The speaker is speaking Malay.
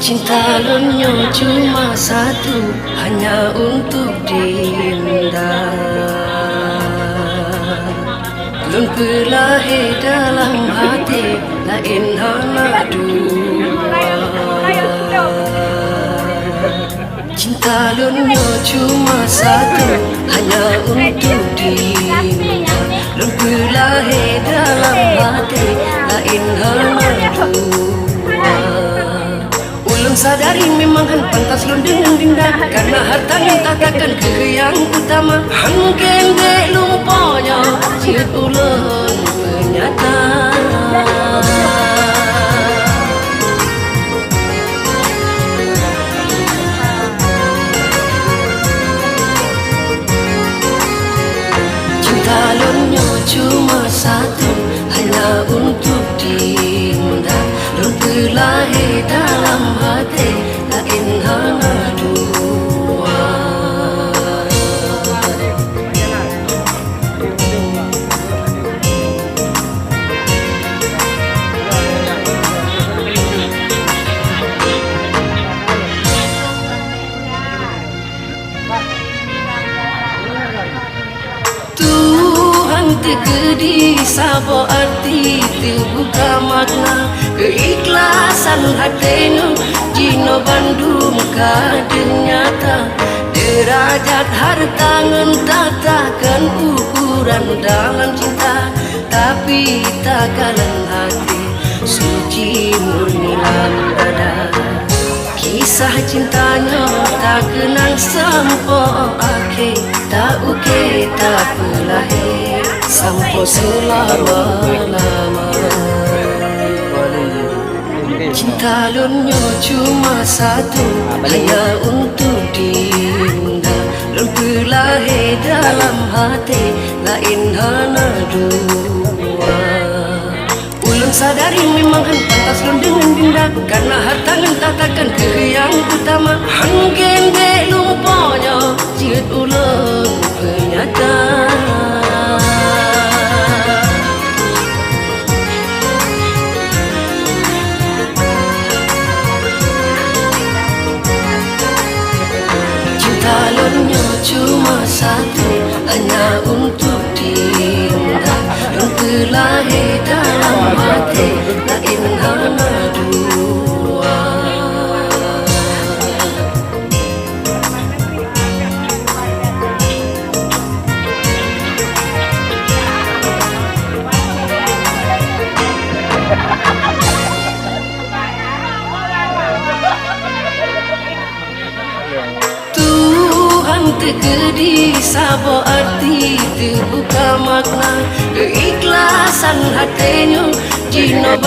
Cinta lunyo cuma satu, hanya untuk Dinda. Lun berlahir dalam hati, lain hana dua. Cinta lunyo cuma satu, hanya untuk Dinda. Lun berlahir dalam hati, lain hana dua. Ulun sadari memang han pantas lun dengan Dinda, karena harta yang katakan ke yang utama. Han kende lumpanya ciut ulun penyata. Cinta lunyo cuma satu, hanya untuk Dinda. Lun berlahir dalam hati, lain hana dua. Tuhan tegedi sabo arti terbuka makna keikhlasan hatinu Jino Bandung kadang nyata. Derajat harta ngentatakan ukuran dalam cinta, tapi takalan hati suci murni dalam dada. Kisah cintanya tak kenang sampo akhir, tak uke tak pelahir sampo selama-lama. Cinta lunyo cuma satu, hanya untuk Dinda. Lun berlahir dalam hati, lain hana dua. Ulun sadari memang han pantas lun dengan Dinda, karena harta ngentatakan ke yang utama. Han gende lumpanya ciut ulun penyata. Calonnya cuma satu, hanya untuk Dinda. Lun berlahir dalam hati, lain hana dua. Tegedi sabo arti terbuka makna keikhlasan hatinya Jino